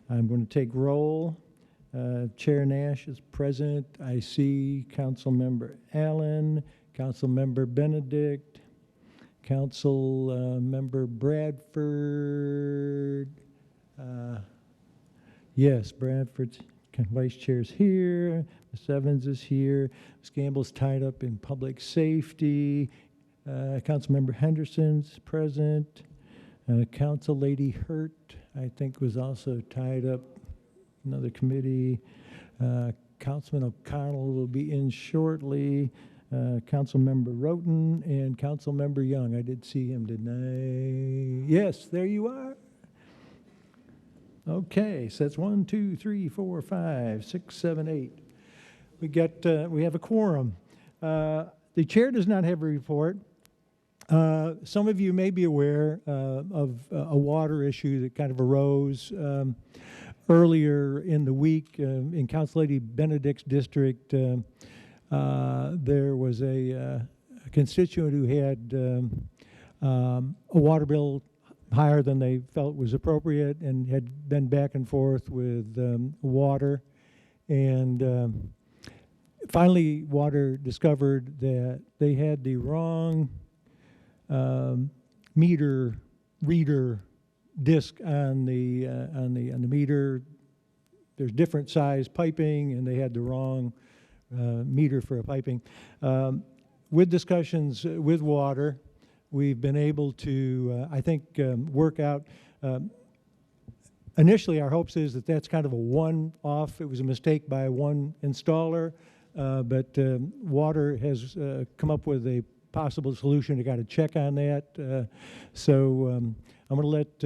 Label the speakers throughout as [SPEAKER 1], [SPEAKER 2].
[SPEAKER 1] I'm going to take roll. Chair Nash is present. I see Councilmember Allen, Councilmember Benedict, Councilmember Bradford. Yes, Bradford's Vice Chair's here. Ms. Evans is here. Ms. Gamble's tied up in public safety. Councilmember Henderson's present. Council Lady Hurt, I think, was also tied up. Another committee. Councilman O'Connell will be in shortly. Councilmember Roten and Councilmember Young. I did see him, didn't I? Yes, there you are. Okay, so that's 1, 2, 3, 4, 5, 6, 7, 8. We have a quorum. The chair does not have a report. Some of you may be aware of a water issue that kind of arose earlier in the week in Council Lady Benedict's district. There was a constituent who had a water bill higher than they felt was appropriate and had been back and forth with water. And finally, water discovered that they had the wrong meter reader disc on the meter. There's different size piping, and they had the wrong meter for a piping. With discussions with water, we've been able to, I think, work out. Initially, our hopes is that that's kind of a one-off. It was a mistake by one installer, but water has come up with a possible solution. You got to check on that. So I'm going to let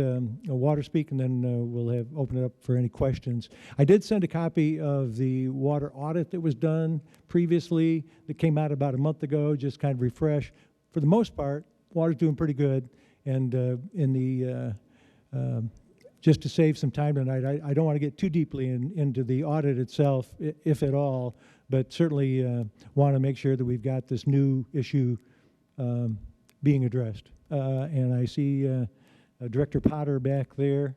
[SPEAKER 1] water speak, and then we'll open it up for any questions. I did send a copy of the water audit that was done previously that came out about a month ago, just kind of refresh. For the most part, water's doing pretty good. And just to save some time tonight, I don't want to get too deeply into the audit itself, if at all, but certainly want to make sure that we've got this new issue being addressed. And I see Director Potter back there.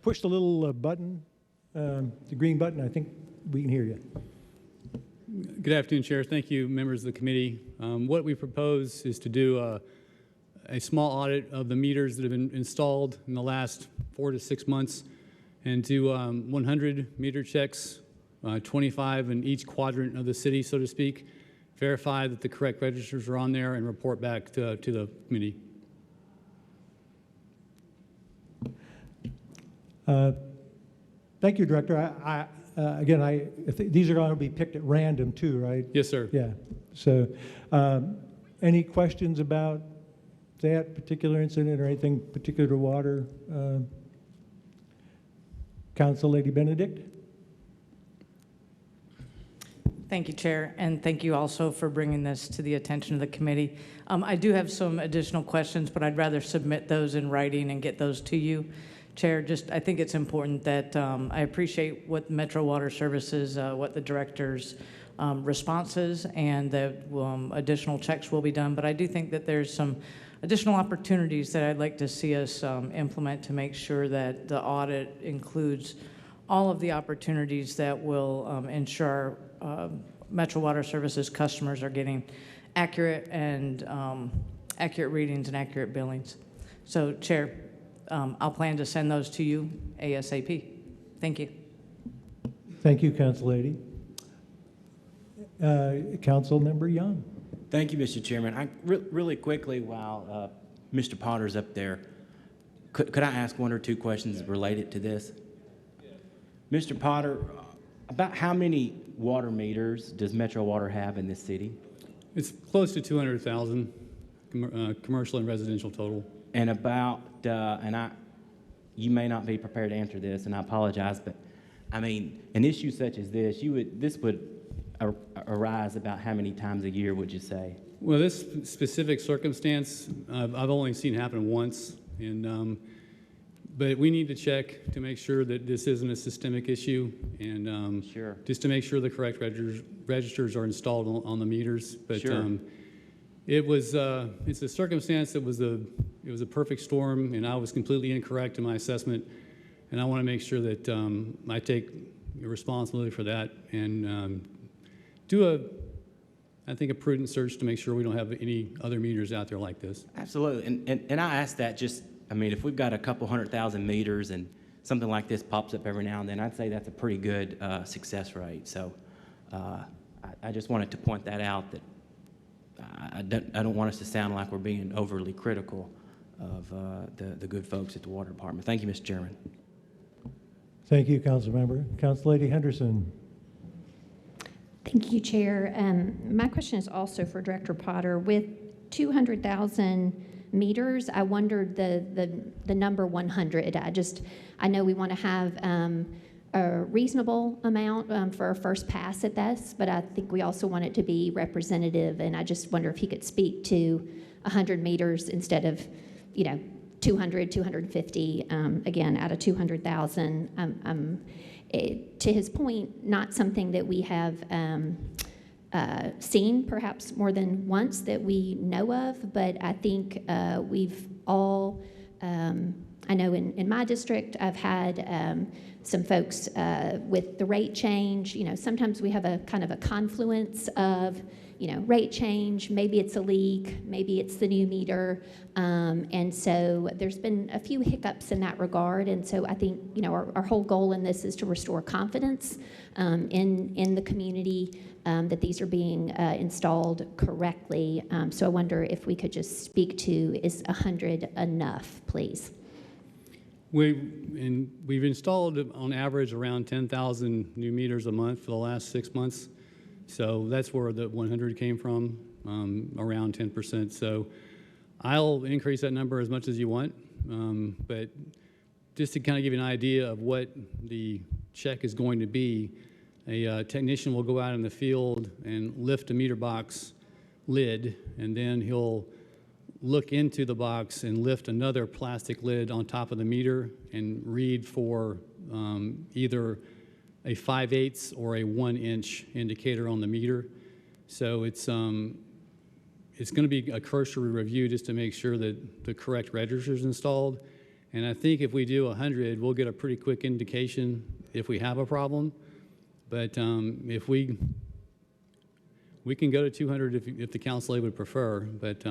[SPEAKER 1] Push the little button, the green button. I think we can hear you.
[SPEAKER 2] Good afternoon, Chair. Thank you, members of the committee. What we propose is to do a small audit of the meters that have been installed in the last 4 to 6 months and do 100 meter checks, 25 in each quadrant of the city, so to speak, verify that the correct registers are on there, and report back to the committee.
[SPEAKER 1] Thank you, Director. Again, these are going to be picked at random too, right?
[SPEAKER 2] Yes, sir.
[SPEAKER 1] Yeah. So any questions about that particular incident or anything particular to water? Council Lady Benedict?
[SPEAKER 3] Thank you, Chair, and thank you also for bringing this to the attention of the committee. I do have some additional questions, but I'd rather submit those in writing and get those to you. Chair, I think it's important that I appreciate what Metro Water Services, what the director's response is, and that additional checks will be done. But I do think that there's some additional opportunities that I'd like to see us implement to make sure that the audit includes all of the opportunities that will ensure Metro Water Services customers are getting accurate readings and accurate billings. So, Chair, I'll plan to send those to you ASAP. Thank you.
[SPEAKER 1] Thank you, Council Lady. Council Member Young.
[SPEAKER 4] Thank you, Mr. Chairman. Really quickly, while Mr. Potter's up there, could I ask 1 or 2 questions related to this? Mr. Potter, about how many water meters does Metro Water have in this city?
[SPEAKER 2] It's close to 200,000 commercial and residential total.
[SPEAKER 4] And about, you may not be prepared to answer this, and I apologize, but I mean, an issue such as this, this would arise about how many times a year, would you say?
[SPEAKER 2] Well, this specific circumstance, I've only seen happen once, and but we need to check to make sure that this isn't a systemic issue, and
[SPEAKER 4] sure.
[SPEAKER 2] Just to make sure the correct registers are installed on the meters. But
[SPEAKER 4] sure.
[SPEAKER 2] It's a circumstance that it was a perfect storm, and I was completely incorrect in my assessment, and I want to make sure that I take responsibility for that and do I think a prudent search to make sure we don't have any other meters out there like this.
[SPEAKER 4] Absolutely, and I ask that just, I mean, if we've got a couple 100,000 meters and something like this pops up every now and then, I'd say that's a pretty good success rate. So I just wanted to point that out, that I don't want us to sound like we're being overly critical of the good folks at the Water Department. Thank you, Mr. Chairman.
[SPEAKER 1] Thank you, Councilmember. Councillady Henderson.
[SPEAKER 5] Thank you, Chair. My question is also for Director Potter. With 200,000 meters, I wondered the number 100. I know we want to have a reasonable amount for our first pass at this, but I think we also want it to be representative, and I just wonder if he could speak to 100 meters instead of, 200, 250, again, out of 200,000. To his point, not something that we have seen perhaps more than once that we know of, but I think we've all, I know in my district, I've had some folks with the rate change. Sometimes we have a kind of a confluence of, rate change, maybe it's a leak, maybe it's the new meter. And so there's been a few hiccups in that regard. And so I think, our whole goal in this is to restore confidence in the community that these are being installed correctly. So I wonder if we could just speak to, is 100 enough, please?
[SPEAKER 2] We've installed on average around 10,000 new meters a month for the last 6 months. So that's where the 100 came from, around 10%. So I'll increase that number as much as you want. But just to kind of give you an idea of what the check is going to be, a technician will go out in the field and lift a meter box lid, and then he'll look into the box and lift another plastic lid on top of the meter and read for either a 5/8 or a 1-inch indicator on the meter. So it's going to be a cursory review just to make sure that the correct register is installed. And I think if we do 100, we'll get a pretty quick indication if we have a problem. But if we can go to 200 if the council would prefer. But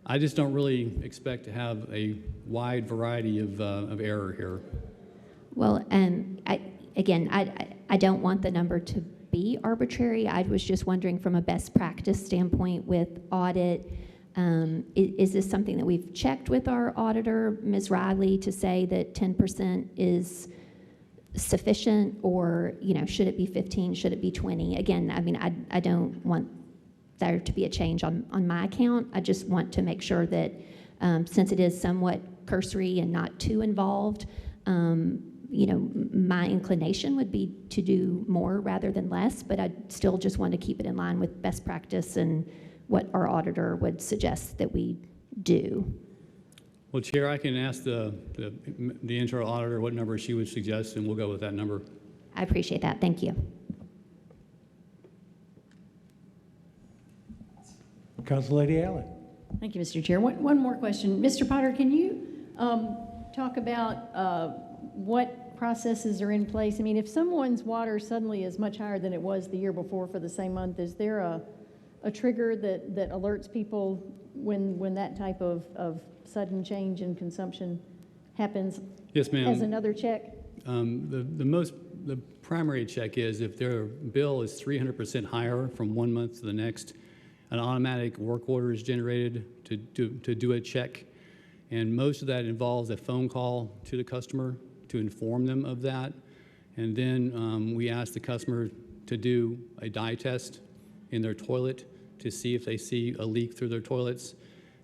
[SPEAKER 2] I just don't really expect to have a wide variety of error here.
[SPEAKER 5] Well, I don't want the number to be arbitrary. I was just wondering from a best practice standpoint with audit, is this something that we've checked with our auditor, Ms. Riley, to say that 10% is sufficient, or, should it be 15, should it be 20? Again, I don't want there to be a change on my account. I just want to make sure that since it is somewhat cursory and not too involved, my inclination would be to do more rather than less, but I still just want to keep it in line with best practice and what our auditor would suggest that we do.
[SPEAKER 2] Well, Chair, I can ask the internal auditor what number she would suggest, and we'll go with that number.
[SPEAKER 5] I appreciate that. Thank you.
[SPEAKER 1] Councillady Allen.
[SPEAKER 6] Thank you, Mr. Chair. One more question. Mr. Potter, can you talk about what processes are in place? I mean, if someone's water suddenly is much higher than it was the year before for the same month, is there a trigger that alerts people when that type of sudden change in consumption happens?
[SPEAKER 2] Yes, ma'am.
[SPEAKER 6] As another check?
[SPEAKER 2] The primary check is if their bill is 300% higher from one month to the next, an automatic work order is generated to do a check. And most of that involves a phone call to the customer to inform them of that. And then we ask the customer to do a dye test in their toilet to see if they see a leak through their toilets.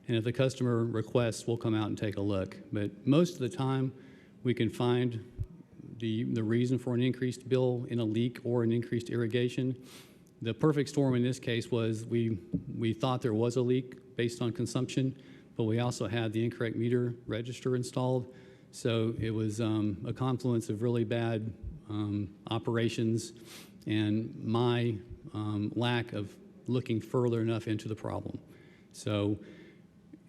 [SPEAKER 2] And if the customer requests, we'll come out and take a look. But most of the time, we can find the reason for an increased bill in a leak or an increased irrigation. The perfect storm in this case was we thought there was a leak based on consumption, but we also had the incorrect meter register installed. So it was a confluence of really bad operations and my lack of looking further enough into the problem. So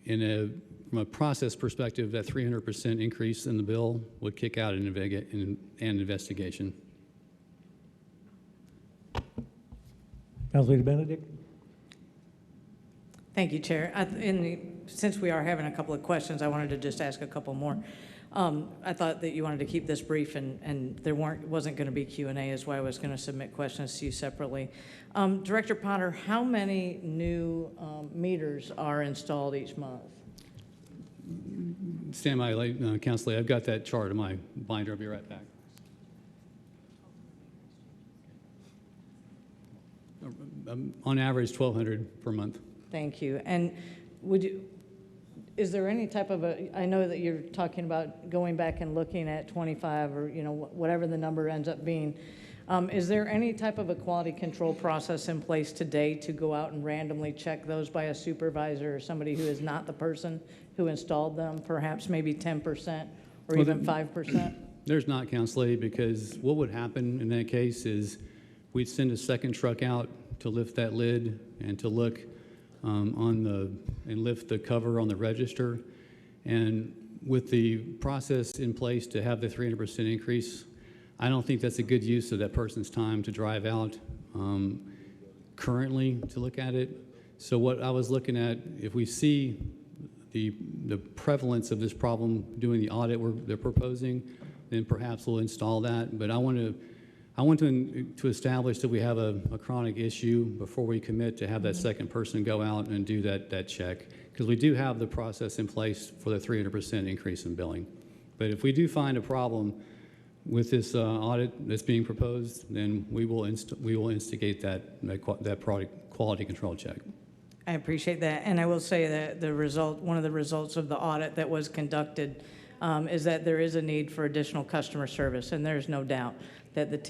[SPEAKER 2] from a process perspective, that 300% increase in the bill would kick out an investigation.
[SPEAKER 1] Councilor Benedict?
[SPEAKER 3] Thank you, Chair. Since we are having a couple of questions, I wanted to just ask a couple more. I thought that you wanted to keep this brief, and there wasn't going to be Q&A, is why I was going to submit questions to you separately. Director Potter, how many new meters are installed each month?
[SPEAKER 2] Stand by, Councilor. I've got that chart in my binder. I'll be right back. On average, 1,200 per month.
[SPEAKER 3] Thank you. And is there any type of I know that you're talking about going back and looking at 25 or, whatever the number ends up being. Is there any type of a quality control process in place today to go out and randomly check those by a supervisor or somebody who is not the person who installed them, perhaps maybe 10% or even 5%?
[SPEAKER 2] There's not, Councilor, because what would happen in that case is we'd send a second truck out to lift that lid and to look and lift the cover on the register. And with the process in place to have the 300% increase, I don't think that's a good use of that person's time to drive out currently to look at it. So what I was looking at, if we see the prevalence of this problem doing the audit they're proposing, then perhaps we'll install that. But I want to establish that we have a chronic issue before we commit to have that second person go out and do that check, because we do have the process in place for the 300% increase in billing. But if we do find a problem with this audit that's being proposed, then we will instigate that product quality control check.
[SPEAKER 3] I appreciate that, and I will say that one of the results of the audit that was conducted is that there is a need for additional customer service, and there's no doubt that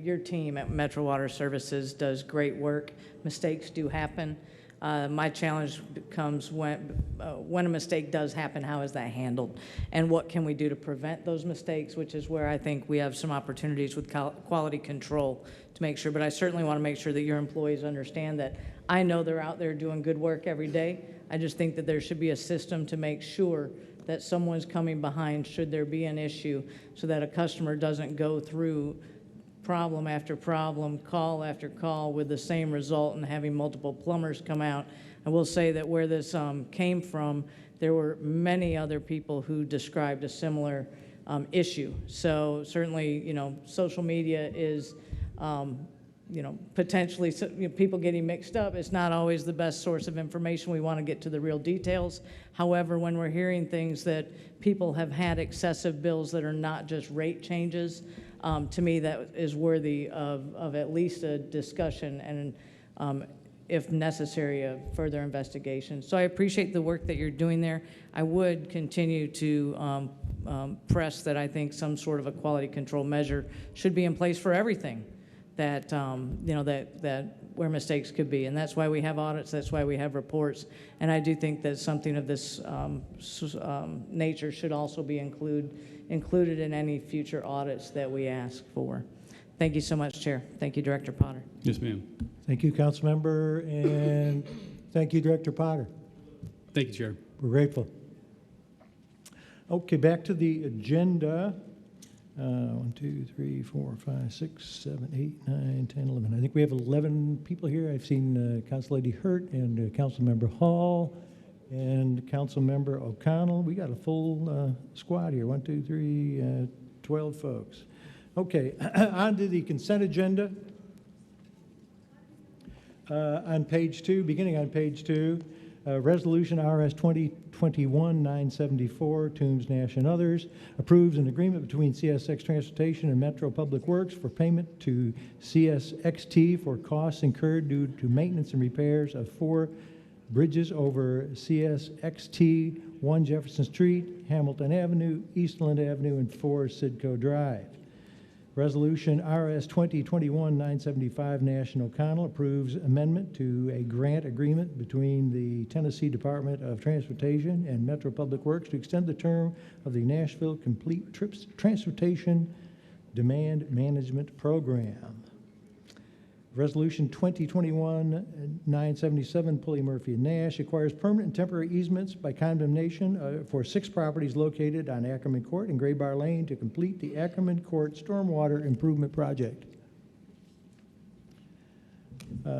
[SPEAKER 3] your team at Metro Water Services does great work. Mistakes do happen. My challenge becomes when a mistake does happen, how is that handled? And what can we do to prevent those mistakes, which is where I think we have some opportunities with quality control to make sure. But I certainly want to make sure that your employees understand that I know they're out there doing good work every day. I just think that there should be a system to make sure that someone's coming behind should there be an issue, so that a customer doesn't go through problem after problem, call after call with the same result and having multiple plumbers come out. I will say that where this came from, there were many other people who described a similar issue. So certainly, social media is, potentially people getting mixed up. It's not always the best source of information. We want to get to the real details. However, when we're hearing things that people have had excessive bills that are not just rate changes, to me, that is worthy of at least a discussion and, if necessary, a further investigation. So I appreciate the work that you're doing there. I would continue to press that I think some sort of a quality control measure should be in place for everything that, that where mistakes could be. And that's why we have audits. That's why we have reports. And I do think that something of this nature should also be included in any future audits that we ask for. Thank you so much, Chair. Thank you, Director Potter.
[SPEAKER 2] Yes, ma'am.
[SPEAKER 1] Thank you, Councilmember, and thank you, Director Potter.
[SPEAKER 2] Thank you, Chair.
[SPEAKER 1] We're grateful. Okay, back to the agenda. 1, 2, 3, 4, 5, 6, 7, 8, 9, 10, 11. I think we have 11 people here. I've seen Council Lady Hurt and Councilmember Hall and Councilmember O'Connell. We got a full squad here. 1, 2, 3, 12 folks. Okay, on to the consent agenda. On page 2, beginning on page 2, Resolution RS 2021-974, Toombs, Nash, and others, approves an agreement between CSX Transportation and Metro Public Works for payment to CSXT for costs incurred due to maintenance and repairs of 4 bridges over CSXT, 1 Jefferson Street, Hamilton Avenue, Eastland Avenue, and 4 Sidco Drive. Resolution RS 2021-975, Nash and O'Connell, approves amendment to a grant agreement between the Tennessee Department of Transportation and Metro Public Works to extend the term of the Nashville Complete Trips Transportation Demand Management Program. Resolution 2021-977, Pulley Murphy and Nash acquires permanent and temporary easements by condemnation for 6 properties located on Ackerman Court and Gray Bar Lane to complete the Ackerman Court Stormwater Improvement Project.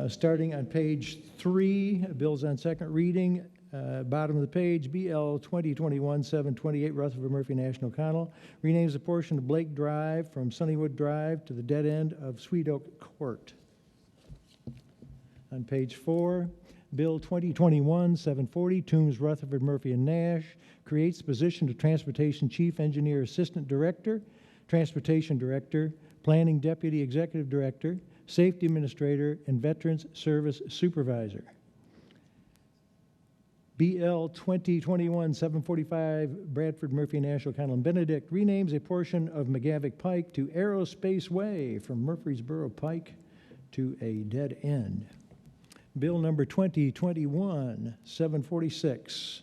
[SPEAKER 1] Starting on page 3, bills on second reading. Bottom of the page, BL 2021-728, Rutherford Murphy Nash O'Connell renames a portion of Blake Drive from Sunnywood Drive to the dead end of Sweet Oak Court. On page 4, Bill 2021-740, Toombs, Rutherford, Murphy, and Nash, creates the position of Transportation Chief Engineer Assistant Director, Transportation Director, Planning Deputy Executive Director, Safety Administrator, and Veterans Service Supervisor. BL 2021-745, Bradford, Murphy, Nash, O'Connell, and Benedict renames a portion of McGavick Pike to Aerospace Way from Murfreesboro Pike to a dead end. Bill number 2021-746,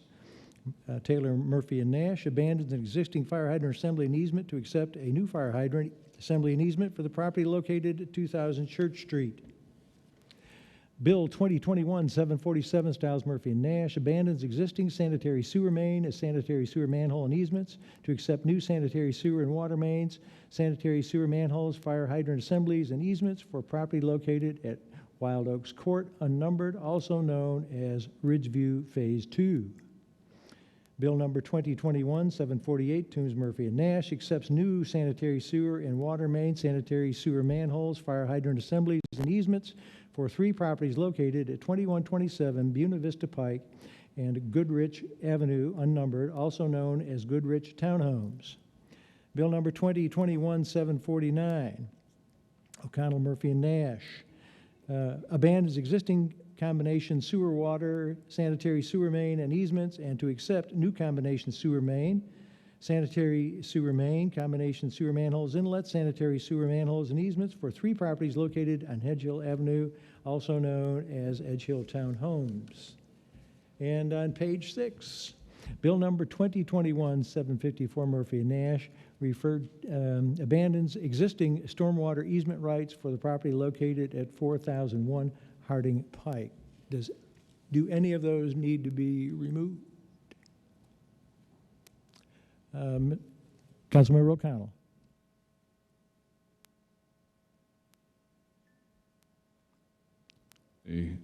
[SPEAKER 1] Taylor, Murphy, and Nash abandons an existing fire hydrant assembly and easement to accept a new fire hydrant assembly and easement for the property located at 2000 Church Street. Bill 2021-747, Stiles, Murphy, and Nash abandons existing sanitary sewer main as sanitary sewer manhole and easements to accept new sanitary sewer and water mains, sanitary sewer manholes, fire hydrant assemblies, and easements for property located at Wild Oaks Court, unnumbered, also known as Ridgeview Phase 2. Bill number 2021-748, Toombs, Murphy, and Nash accepts new sanitary sewer and water main, sanitary sewer manholes, fire hydrant assemblies, and easements for 3 properties located at 2127 Buena Vista Pike and Goodrich Avenue, unnumbered, also known as Goodrich Townhomes. Bill number 2021-749, O'Connell, Murphy, and Nash abandons existing combination sewer water, sanitary sewer main, and easements, and to accept new combination sewer main, sanitary sewer main, combination sewer manholes, inlet, sanitary sewer manholes, and easements for 3 properties located on Edge Hill Avenue, also known as Edge Hill Townhomes. And on page 6, Bill number 2021-754, Murphy and Nash abandons existing stormwater easement rights for the property located at 4001 Harding Pike. Do any of those need to be removed? Councilmember O'Connell.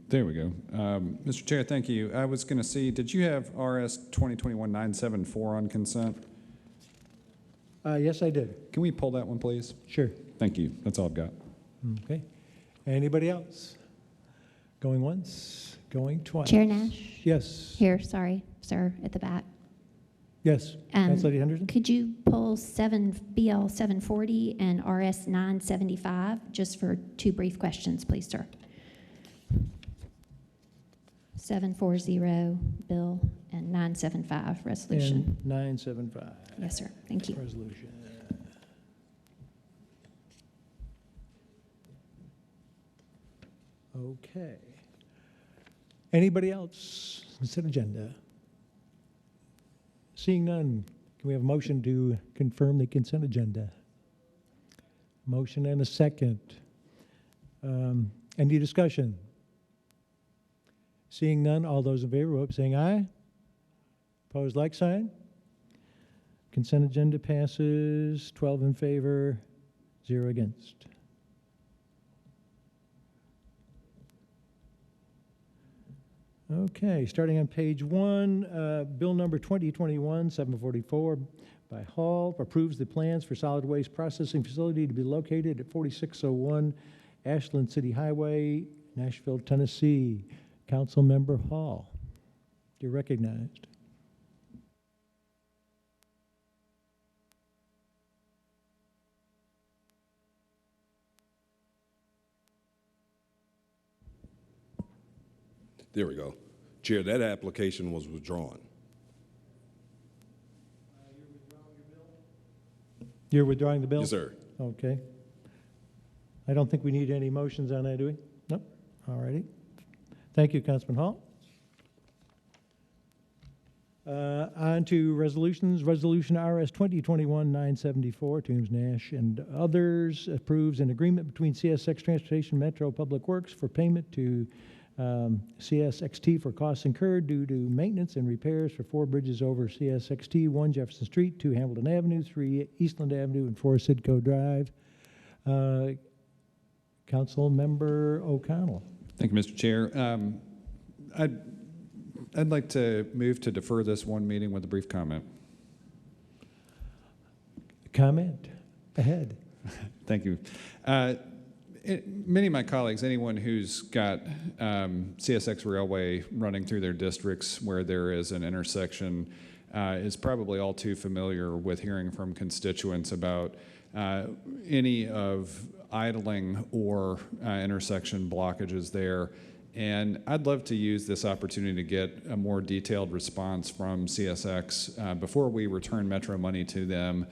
[SPEAKER 7] There we go. Mr. Chair, thank you. I was going to see, did you have RS 2021-974 on consent?
[SPEAKER 1] Yes, I did.
[SPEAKER 7] Can we pull that one, please?
[SPEAKER 1] Sure.
[SPEAKER 7] Thank you. That's all I've got.
[SPEAKER 1] Okay. Anybody else? Going once, going twice.
[SPEAKER 5] Chair Nash?
[SPEAKER 1] Yes.
[SPEAKER 5] Here, sorry, sir, at the back.
[SPEAKER 1] Yes. Council Lady Henderson?
[SPEAKER 5] Could you pull BL 740 and RS 975 just for 2 brief questions, please, sir? 740 bill and 975 resolution.
[SPEAKER 1] And 975.
[SPEAKER 5] Yes, sir. Thank you.
[SPEAKER 1] Resolution. Okay. Anybody else? Consent agenda. Seeing none, can we have a motion to confirm the consent agenda? Motion and a second. Any discussion? Seeing none, all those in favor, vote by saying aye. Opposed, like sign. Consent agenda passes 12 in favor, 0 against. Okay, starting on page 1, bill number 2021-744 by Hall approves the plans for solid waste processing facility to be located at 4601 Ashland City Highway, Nashville, Tennessee. Councilmember Hall, you're recognized.
[SPEAKER 8] There we go. Chair, that application was withdrawn.
[SPEAKER 1] You're withdrawing the bill?
[SPEAKER 8] Yes, sir.
[SPEAKER 1] Okay. I don't think we need any motions on that, do we? Nope. All righty. Thank you, Councilman Hall. On to resolutions. Resolution RS 2021-974, Toombs, Nash, and others approves an agreement between CSX Transportation Metro Public Works for payment to CSXT for costs incurred due to maintenance and repairs for 4 bridges over CSXT, 1 Jefferson Street, 2 Hamilton Avenue, 3 Eastland Avenue, and 4 Sidco Drive. Council Member O'Connell.
[SPEAKER 7] Thank you, Mr. Chair. I'd like to move to defer this one meeting with a brief comment.
[SPEAKER 1] Comment ahead.
[SPEAKER 7] Thank you. Many of my colleagues, anyone who's got CSX Railway running through their districts where there is an intersection is probably all too familiar with hearing from constituents about any of idling or intersection blockages there. And I'd love to use this opportunity to get a more detailed response from CSX before we return Metro money to them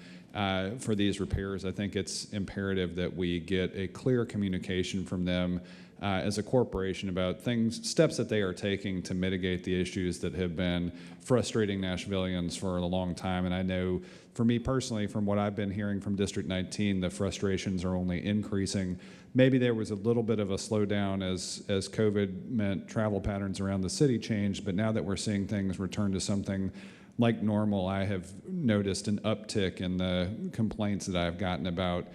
[SPEAKER 7] for these repairs. I think it's imperative that we get a clear communication from them as a corporation about steps that they are taking to mitigate the issues that have been frustrating Nashvillians for a long time. And I know for me personally, from what I've been hearing from District 19, the frustrations are only increasing. Maybe there was a little bit of a slowdown as COVID meant travel patterns around the city changed, but now that we're seeing things return to something like normal, I have noticed an uptick in the complaints that I've gotten about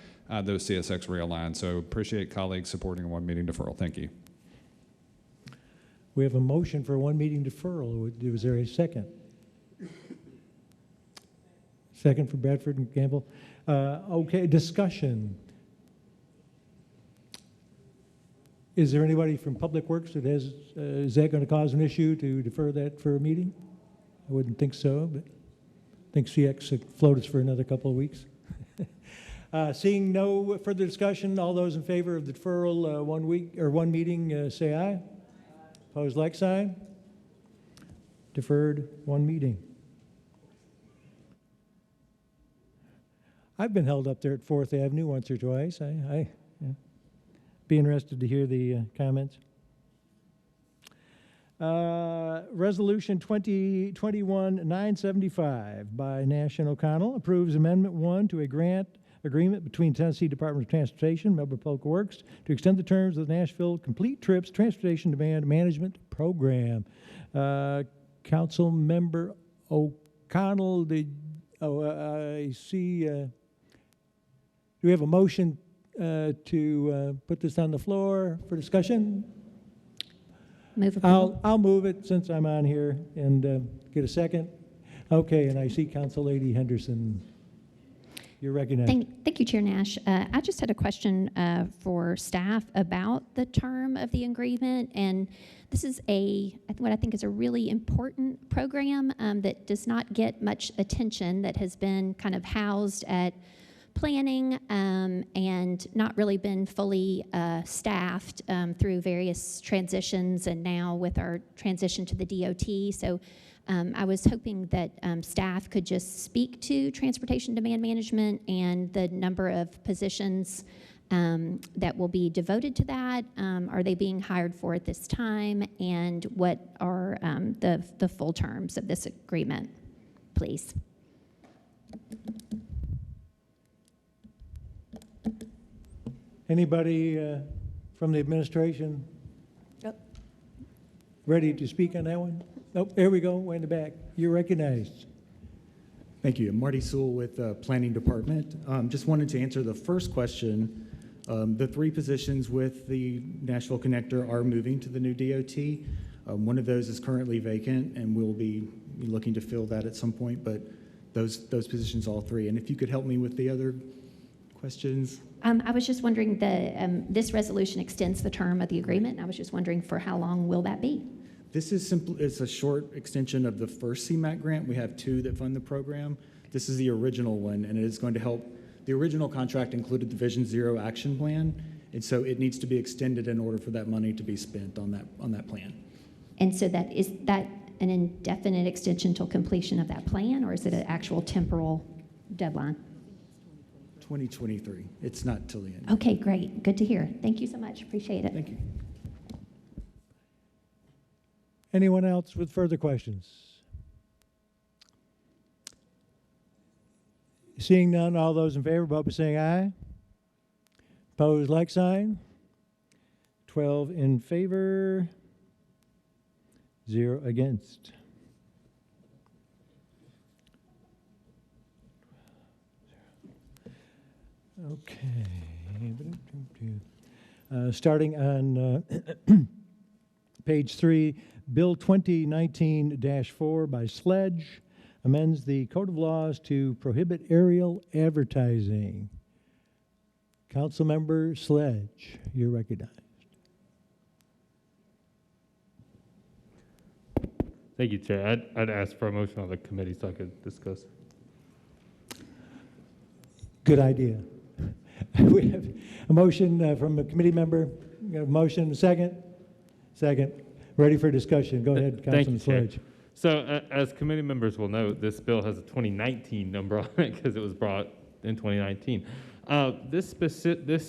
[SPEAKER 7] those CSX rail lines. So appreciate colleagues supporting a 1 meeting deferral. Thank you.
[SPEAKER 1] We have a motion for 1 meeting deferral. Was there a second? Second for Bradford and Campbell. Okay, discussion. Is there anybody from Public Works that has, is that going to cause an issue to defer that for a meeting? I wouldn't think so, but I think CX could float us for another couple of weeks. Seeing no further discussion, all those in favor of the deferral 1 week or 1 meeting, say aye. Opposed, like sign. Deferred 1 meeting. I've been held up there at 4th Avenue once or twice. Yeah. Be interested to hear the comments. Resolution 2021-975 by Nash and O'Connell approves Amendment 1 to a grant agreement between Tennessee Department of Transportation and Metropolitan Works to extend the terms of the Nashville Complete Trips Transportation Demand Management Program. Council Member O'Connell, I see. Do we have a motion to put this on the floor for discussion?
[SPEAKER 5] Move approval.
[SPEAKER 1] I'll move it since I'm on here and get a second. Okay, and I see Council Lady Henderson. You're recognized.
[SPEAKER 5] Thank you, Chair Nash. I just had a question for staff about the term of the agreement, and this is what I think is a really important program that does not get much attention, that has been kind of housed at planning and not really been fully staffed through various transitions, and now with our transition to the DOT. So I was hoping that staff could just speak to transportation demand management and the number of positions that will be devoted to that. Are they being hired for at this time? And what are the full terms of this agreement, please?
[SPEAKER 1] Anybody from the administration ready to speak on that one? Oh, there we go, way in the back. You're recognized.
[SPEAKER 9] Thank you. I'm Marty Sewell with the Planning Department. Just wanted to answer the first question. The 3 positions with the Nashville Connector are moving to the new DOT. One of those is currently vacant, and we'll be looking to fill that at some point, but those positions, all 3. And if you could help me with the other questions.
[SPEAKER 5] I was just wondering, this resolution extends the term of the agreement, and I was just wondering for how long will that be?
[SPEAKER 9] This is it's a short extension of the first CMAQ grant. We have 2 that fund the program. This is the original one, and it is going to help. The original contract included the Vision Zero action plan, and so it needs to be extended in order for that money to be spent on that plan.
[SPEAKER 5] And so is that an indefinite extension till completion of that plan, or is it an actual temporal deadline?
[SPEAKER 9] 2023. It's not till the end.
[SPEAKER 5] Okay, great. Good to hear. Thank you so much. Appreciate it.
[SPEAKER 9] Thank you.
[SPEAKER 1] Anyone else with further questions? Seeing none, all those in favor, vote by saying aye. Opposed, like sign. 12 in favor, 0 against. Okay. Starting on page 3, Bill 2019-4 by Sledge amends the Code of Laws to prohibit aerial advertising. Councilmember Sledge, you're recognized.
[SPEAKER 10] Thank you, Chair. I'd ask for a motion on the committee so I could discuss.
[SPEAKER 1] Good idea. We have a motion from a committee member. We have a motion, second? Second. Ready for discussion. Go ahead, Councilman Sledge.
[SPEAKER 10] So, as committee members will note, this bill has a 2019 number on it because it was brought in 2019. This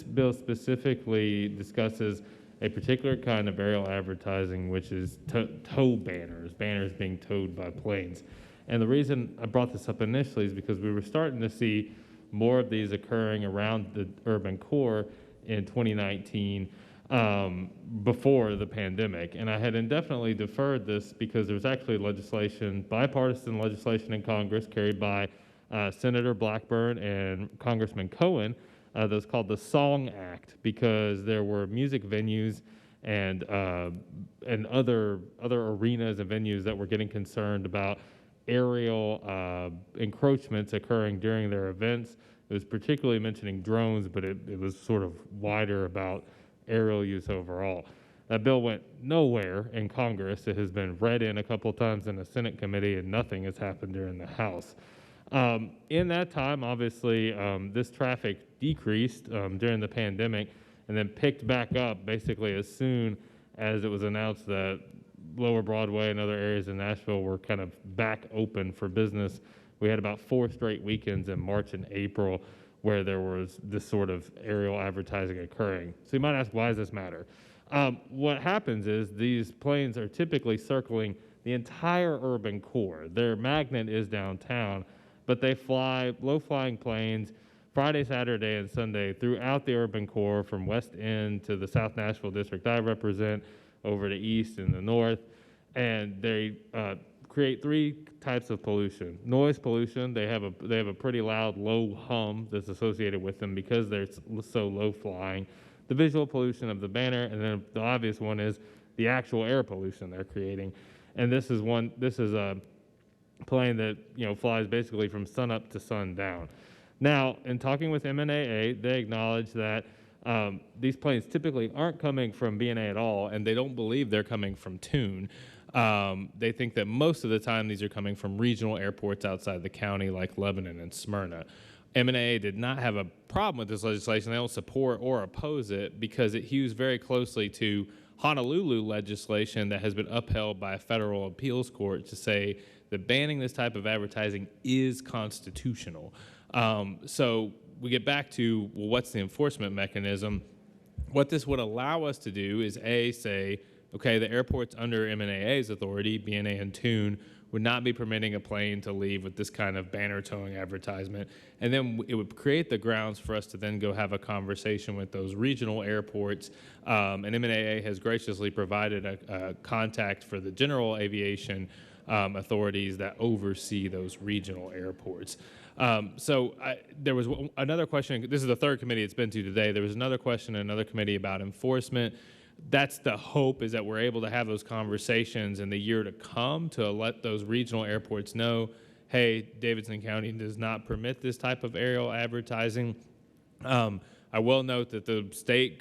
[SPEAKER 10] bill specifically discusses a particular kind of aerial advertising, which is tow banners being towed by planes. And the reason I brought this up initially is because we were starting to see more of these occurring around the urban core in 2019 before the pandemic. And I had indefinitely deferred this because there was actually legislation, bipartisan legislation in Congress carried by Senator Blackburn and Congressman Cohen that was called the Song Act, because there were music venues and other arenas and venues that were getting concerned about aerial encroachments occurring during their events. It was particularly mentioning drones, but it was sort of wider about aerial use overall. That bill went nowhere in Congress. It has been read in a couple times in the Senate committee, and nothing has happened during the House. In that time, obviously, this traffic decreased during the pandemic and then picked back up basically as soon as it was announced that Lower Broadway and other areas in Nashville were kind of back open for business. We had about 4 straight weekends in March and April where there was this sort of aerial advertising occurring. So you might ask, why does this matter? What happens is these planes are typically circling the entire urban core. Their magnet is downtown, but they fly low-flying planes Friday, Saturday, and Sunday throughout the urban core, from West End to the South Nashville district I represent, over to East and the North, and they create 3 types of pollution. Noise pollution, they have a pretty loud, low hum that's associated with them because they're so low flying. The visual pollution of the banner, and then the obvious one is the actual air pollution they're creating. And this is a plane that flies basically from sun up to sundown. Now, in talking with MNAA, they acknowledge that these planes typically aren't coming from BNA at all, and they don't believe they're coming from Tune. They think that most of the time these are coming from regional airports outside the county, like Lebanon and Smyrna. MNAA did not have a problem with this legislation. They don't support or oppose it because it hews very closely to Honolulu legislation that has been upheld by a federal appeals court to say that banning this type of advertising is constitutional. So we get back to, well, what's the enforcement mechanism? What this would allow us to do is say, okay, the airports under MNAA's authority, BNA and Tune, would not be permitting a plane to leave with this kind of banner towing advertisement. And then it would create the grounds for us to then go have a conversation with those regional airports. And MNAA has graciously provided a contact for the general aviation authorities that oversee those regional airports. There was another question. This is the 3rd committee it's been to today. There was another question in another committee about enforcement. That's the hope, is that we're able to have those conversations in the year to come to let those regional airports know, hey, Davidson County does not permit this type of aerial advertising. I will note that the state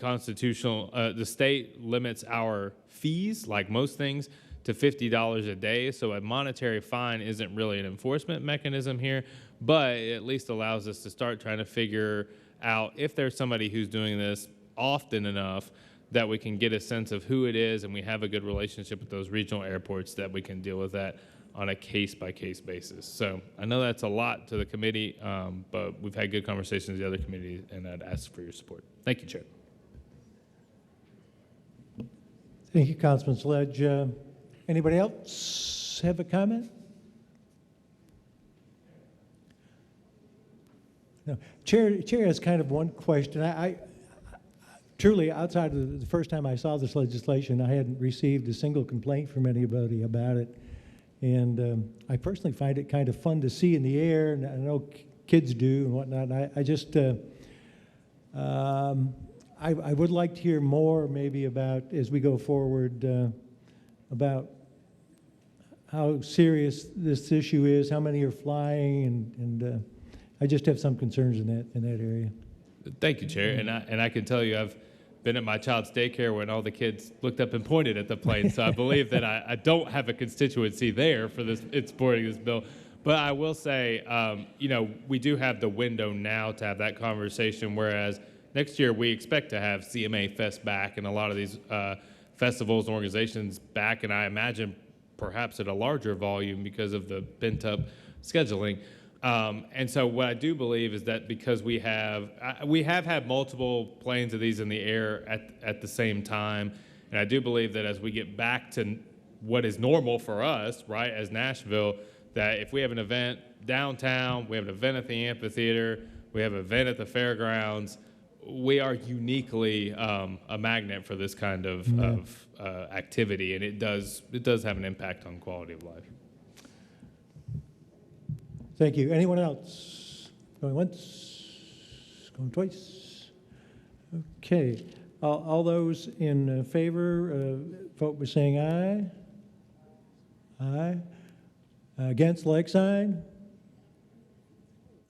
[SPEAKER 10] limits our fees, like most things, to $50 a day, so a monetary fine isn't really an enforcement mechanism here, but it at least allows us to start trying to figure out if there's somebody who's doing this often enough that we can get a sense of who it is, and we have a good relationship with those regional airports that we can deal with that on a case-by-case basis. So I know that's a lot to the committee, but we've had good conversations with the other committees, and I'd ask for your support. Thank you, Chair.
[SPEAKER 1] Thank you, Councilman Sledge. Anybody else have a comment? No. Chair has kind of one question. I truly, outside of the first time I saw this legislation, I hadn't received a single complaint from anybody about it. And I personally find it kind of fun to see in the air, and I know kids do and whatnot. I would like to hear more maybe about, as we go forward, about how serious this issue is, how many are flying, and I just have some concerns in that area.
[SPEAKER 10] Thank you, Chair. And I can tell you, I've been at my child's daycare when all the kids looked up and pointed at the plane. So I believe that I don't have a constituency there for this in supporting this bill. But I will say, we do have the window now to have that conversation, whereas next year we expect to have CMA Fest back and a lot of these festivals and organizations back, and I imagine perhaps at a larger volume because of the pent-up scheduling. And so what I do believe is that because we have had multiple planes of these in the air at the same time, and I do believe that as we get back to what is normal for us, right, as Nashville, that if we have an event downtown, we have an event at the amphitheater, we have an event at the fairgrounds, we are uniquely a magnet for this kind of activity, and it does have an impact on quality of life.
[SPEAKER 1] Thank you. Anyone else? Going once, going twice. Okay. All those in favor, vote by saying aye. Aye. Against, like sign.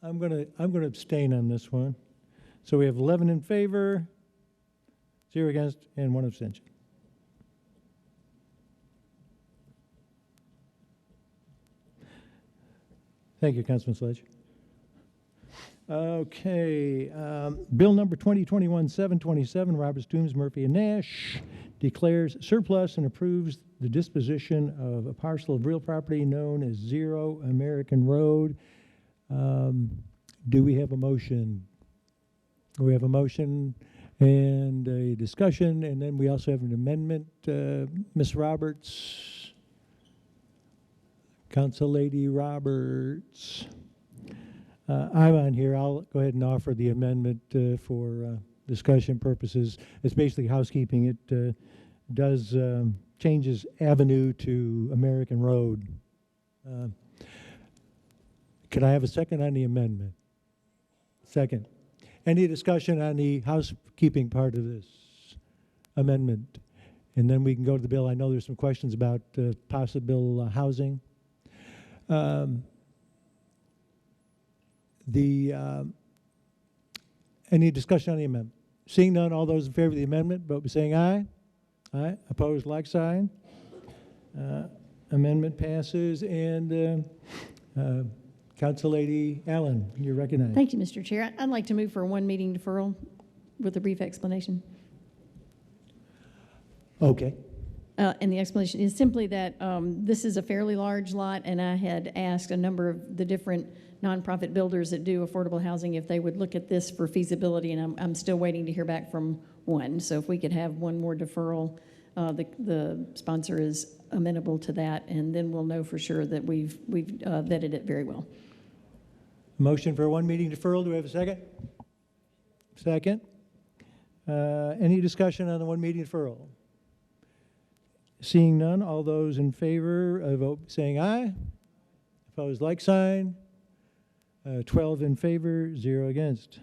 [SPEAKER 1] I'm gonna abstain on this one. So we have 11 in favor, 0 against, and 1 abstention. Thank you, Councilman Sledge. Okay, bill number 2021-727, Roberts, Toombs, Murphy, and Nash declares surplus and approves the disposition of a parcel of real property known as 0 American Road. Do we have a motion? We have a motion and a discussion, and then we also have an amendment. Ms. Roberts. Council Lady Roberts. I'm on here. I'll go ahead and offer the amendment for discussion purposes. It's basically housekeeping. It does changes avenue to American Road. Can I have a second on the amendment? Second. Any discussion on the housekeeping part of this amendment? And then we can go to the bill. I know there's some questions about possible housing. Any discussion on the amendment? Seeing none, all those in favor of the amendment, vote by saying aye. Aye. Opposed, like sign. Amendment passes, and Council Lady Allen, you're recognized.
[SPEAKER 6] Thank you, Mr. Chair. I'd like to move for a one-meeting deferral with a brief explanation.
[SPEAKER 1] Okay.
[SPEAKER 6] And the explanation is simply that this is a fairly large lot, and I had asked a number of the different nonprofit builders that do affordable housing if they would look at this for feasibility, and I'm still waiting to hear back from one. So if we could have one more deferral, the sponsor is amenable to that, and then we'll know for sure that we've vetted it very well.
[SPEAKER 1] Motion for a one-meeting deferral. Do we have a second? Second. Any discussion on the one-meeting deferral? Seeing none, all those in favor, vote saying aye. Opposed, like sign. 12 in favor, 0 against.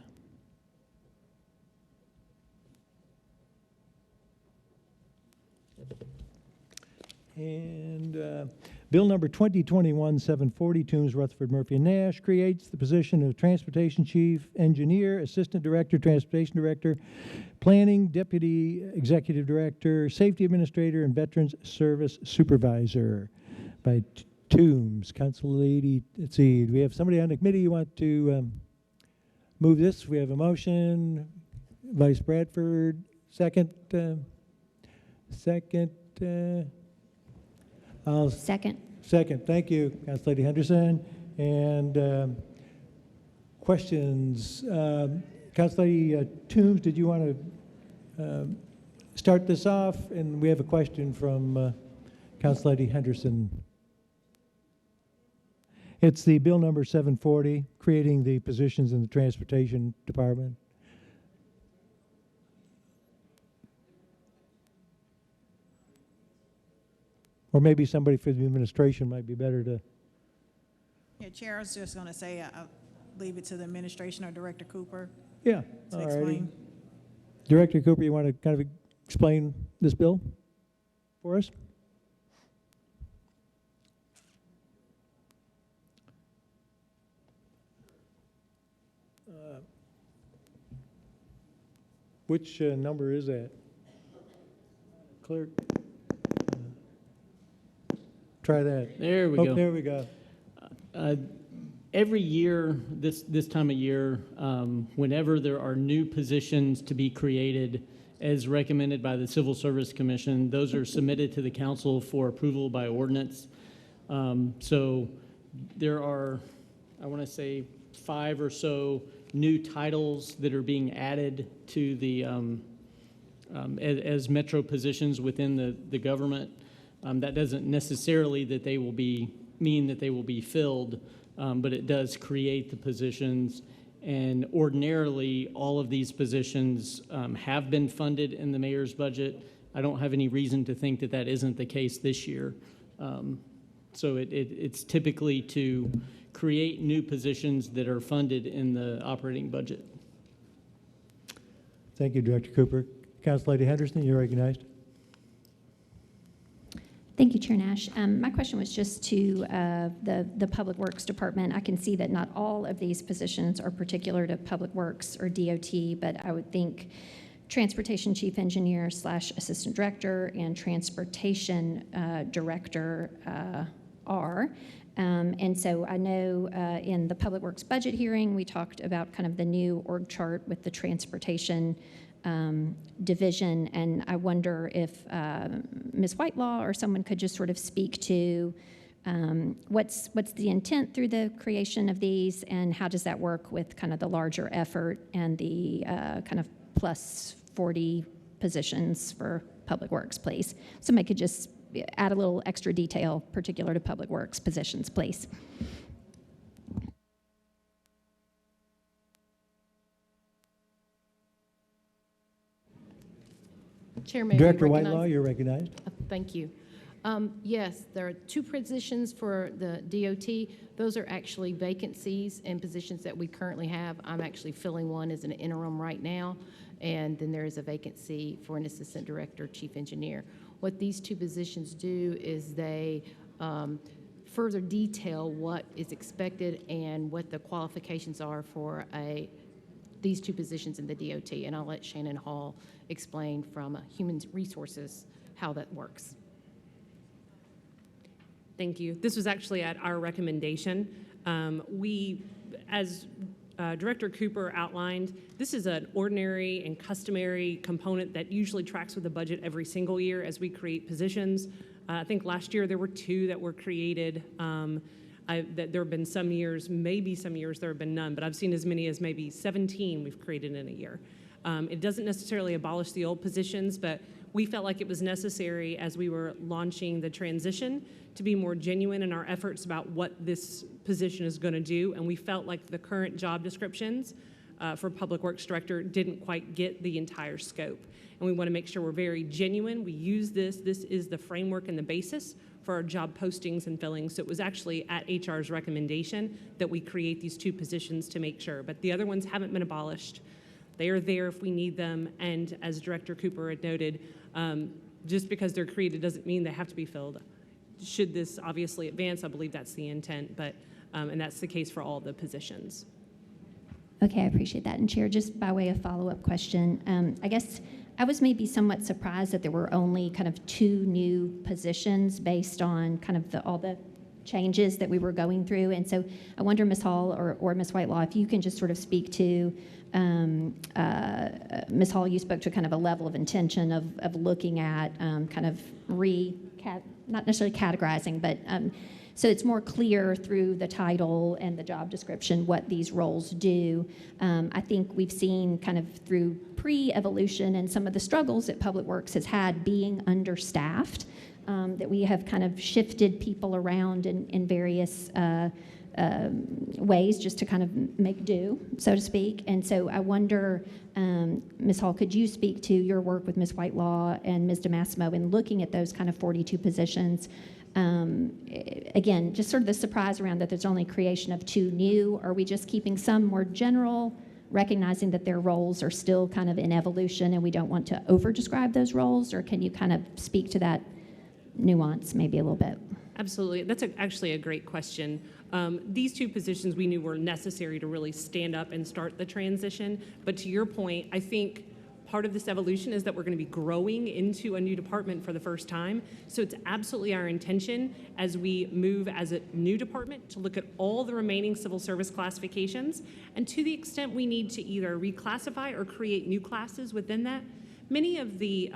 [SPEAKER 1] And bill number 2021-740, Toombs, Rutherford, Murphy, and Nash, creates the position of Transportation Chief Engineer, Assistant Director, Transportation Director, Planning, Deputy Executive Director, Safety Administrator, and Veterans Service Supervisor by Toombs. Council Lady, let's see, do we have somebody on the committee who want to move this? We have a motion. Vice Bradford, second. I'll
[SPEAKER 5] Second.
[SPEAKER 1] Second. Thank you, Council Lady Henderson. And questions? Council Lady Toombs, did you want to start this off? And we have a question from Council Lady Henderson. It's the bill number 740, creating the positions in the Transportation Department. Or maybe somebody for the administration might be better to.
[SPEAKER 11] Yeah, Chair, I was just going to say, I'll leave it to the administration or Director Cooper
[SPEAKER 1] Yeah,
[SPEAKER 11] to
[SPEAKER 1] all righty.
[SPEAKER 11] explain.
[SPEAKER 1] Director Cooper, you want to kind of explain this bill for us? Which number is that? Clerk? Try that.
[SPEAKER 12] There we
[SPEAKER 1] Oh,
[SPEAKER 12] go.
[SPEAKER 1] there we go.
[SPEAKER 12] Every year, this time of year, whenever there are new positions to be created, as recommended by the Civil Service Commission, those are submitted to the council for approval by ordinance. So there are, I want to say, 5 or so new titles that are being added to the as metro positions within the government. That doesn't necessarily that they will mean that they will be filled, but it does create the positions. And ordinarily, all of these positions have been funded in the mayor's budget. I don't have any reason to think that that isn't the case this year. So it's typically to create new positions that are funded in the operating budget.
[SPEAKER 1] Thank you, Director Cooper. Council Lady Henderson, you're recognized.
[SPEAKER 5] Thank you, Chair Nash. My question was just to the Public Works Department. I can see that not all of these positions are particular to Public Works or DOT, but I would think Transportation Chief Engineer / Assistant Director and Transportation Director are. And so I know in the Public Works budget hearing, we talked about kind of the new org chart with the transportation division, and I wonder if Ms. Whitelaw or someone could just sort of speak to what's the intent through the creation of these, and how does that work with kind of the larger effort and the kind of plus 40 positions for Public Works, please. Somebody could just add a little extra detail particular to Public Works positions, please.
[SPEAKER 13] Chair, may I be
[SPEAKER 1] Director
[SPEAKER 13] recognized?
[SPEAKER 1] Whitelaw, you're recognized.
[SPEAKER 13] Thank you. Yes, there are 2 positions for the DOT. Those are actually vacancies and positions that we currently have. I'm actually filling one as an interim right now, and then there is a vacancy for an assistant director, chief engineer. What these 2 positions do is they further detail what is expected and what the qualifications are for these 2 positions in the DOT, and I'll let Shannon Hall explain from Human Resources how that works.
[SPEAKER 14] Thank you. This was actually at our recommendation. As Director Cooper outlined, this is an ordinary and customary component that usually tracks with the budget every single year as we create positions. I think last year there were 2 that were created. That there have been some years, maybe some years there have been none, but I've seen as many as maybe 17 we've created in a year. It doesn't necessarily abolish the old positions, but we felt like it was necessary as we were launching the transition to be more genuine in our efforts about what this position is going to do, and we felt like the current job descriptions for Public Works Director didn't quite get the entire scope. And we want to make sure we're very genuine. We use this is the framework and the basis for our job postings and fillings. So it was actually at HR's recommendation that we create these 2 positions to make sure. But the other ones haven't been abolished. They are there if we need them. And as Director Cooper had noted, just because they're created doesn't mean they have to be filled. Should this obviously advance, I believe that's the intent, but and that's the case for all the positions.
[SPEAKER 5] Okay, I appreciate that. And Chair, just by way of follow-up question, I guess I was maybe somewhat surprised that there were only kind of 2 new positions based on kind of all the changes that we were going through. And so I wonder, Ms. Hall or Ms. Whitelaw, if you can just sort of speak to, Ms. Hall, you spoke to kind of a level of intention of looking at kind of not necessarily categorizing, but so it's more clear through the title and the job description what these roles do. I think we've seen kind of through pre-evolution and some of the struggles that Public Works has had being understaffed, that we have kind of shifted people around in various ways just to kind of make do, so to speak. And so I wonder, Ms. Hall, could you speak to your work with Ms. Whitelaw and Ms. DeMassimo in looking at those kind of 42 positions? Again, just sort of the surprise around that there's only creation of 2 new. Are we just keeping some more general, recognizing that their roles are still kind of in evolution and we don't want to over-describe those roles? Or can you kind of speak to that nuance maybe a little bit?
[SPEAKER 14] Absolutely. That's actually a great question. These 2 positions we knew were necessary to really stand up and start the transition. But to your point, I think part of this evolution is that we're going to be growing into a new department for the first time. So it's absolutely our intention as we move as a new department to look at all the remaining civil service classifications. And to the extent we need to either reclassify or create new classes within that, many of the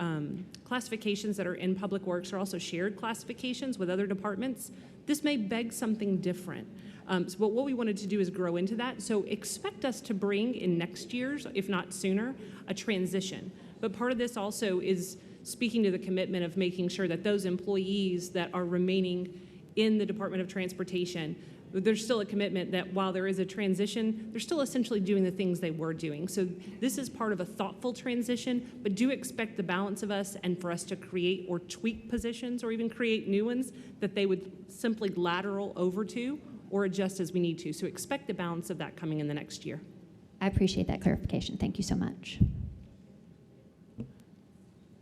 [SPEAKER 14] classifications that are in Public Works are also shared classifications with other departments. This may beg something different. But what we wanted to do is grow into that. So expect us to bring in next year's, if not sooner, a transition. But part of this also is speaking to the commitment of making sure that those employees that are remaining in the Department of Transportation, there's still a commitment that while there is a transition, they're still essentially doing the things they were doing. So this is part of a thoughtful transition, but do expect the balance of us and for us to create or tweak positions or even create new ones that they would simply lateral over to or adjust as we need to. So expect the balance of that coming in the next year.
[SPEAKER 5] I appreciate that clarification. Thank you so much.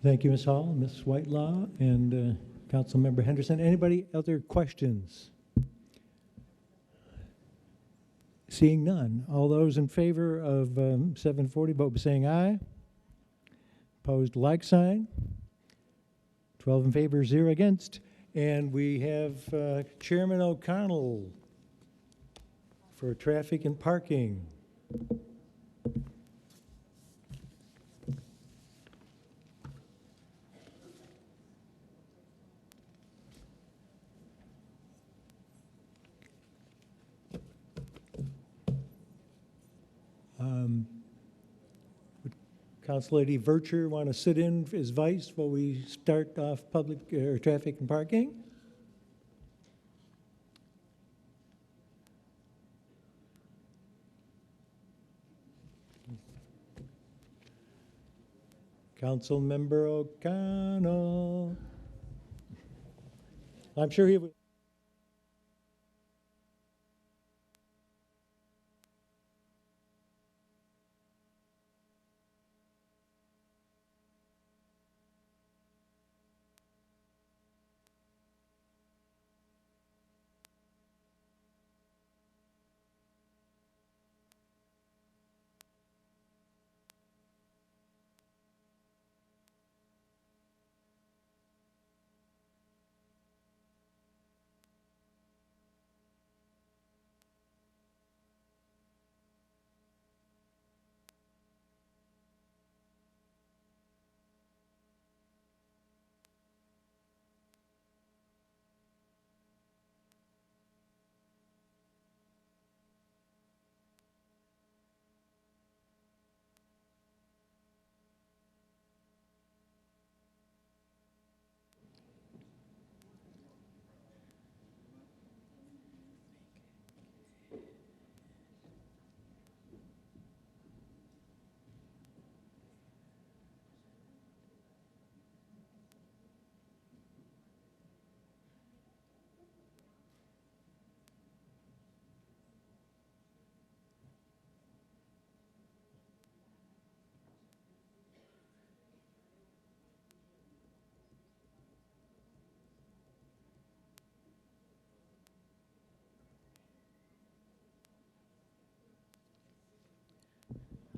[SPEAKER 1] Thank you, Ms. Hall, Ms. Whitelaw, and Councilmember Henderson. Anybody other questions? Seeing none. All those in favor of 740, vote by saying aye. Opposed, like sign. 12 in favor, 0 against. And we have Chairman O'Connell for traffic and parking. Would Council Lady Vercher want to sit in as vice while we start off public traffic and parking? Councilmember O'Connell. I'm sure he would.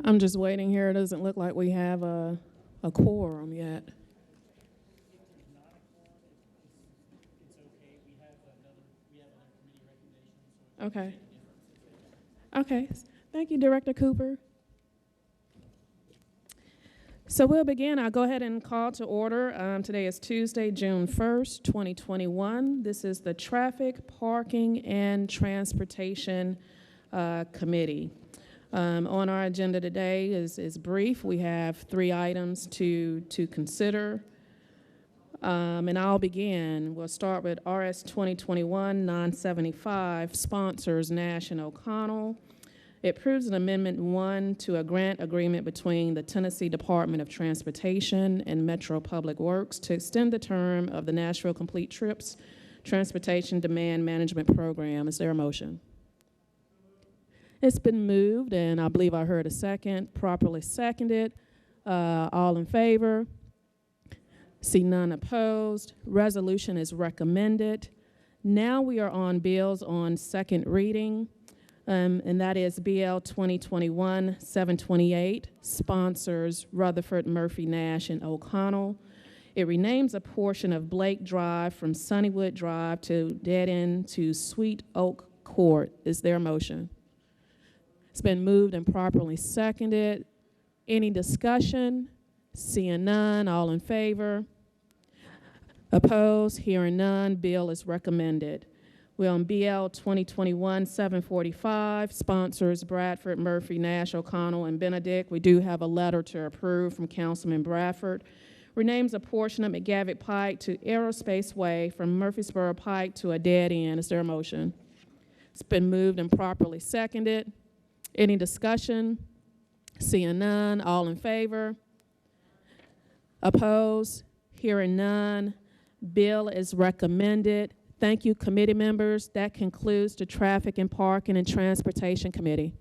[SPEAKER 15] I'm just waiting here. It doesn't look like we have a quorum yet. Okay. Okay. Thank you, Director Cooper. So we'll begin. I'll go ahead and call to order. Today is Tuesday, June 1st, 2021. This is the Traffic, Parking, and Transportation Committee. On our agenda today is brief. We have 3 items to consider. And I'll begin. We'll start with RS 2021-975, sponsors Nash and O'Connell. It approves an Amendment 1 to a grant agreement between the Tennessee Department of Transportation and Metro Public Works to extend the term of the Nashville Complete Trips Transportation Demand Management Program. Is there a motion? It's been moved, and I believe I heard a second, properly seconded. All in favor? See none opposed. Resolution is recommended. Now we are on bills on second reading, and that is BL 2021-728, sponsors Rutherford, Murphy, Nash, and O'Connell. It renames a portion of Blake Drive from Sunnywood Drive to dead end to Sweet Oak Court. Is there a motion? It's been moved and properly seconded. Any discussion? Seeing none, all in favor? Opposed? Hearing none, bill is recommended. We're on BL 2021-745, sponsors Bradford, Murphy, Nash, O'Connell, and Benedict. We do have a letter to approve from Councilman Bradford. Renames a portion of McGavick Pike to Aerospace Way from Murfreesboro Pike to a dead end. Is there a motion? It's been moved and properly seconded. Any discussion? Seeing none, all in favor? Opposed? Hearing none, bill is recommended. Thank you, committee members. That concludes the Traffic and Parking and Transportation Committee.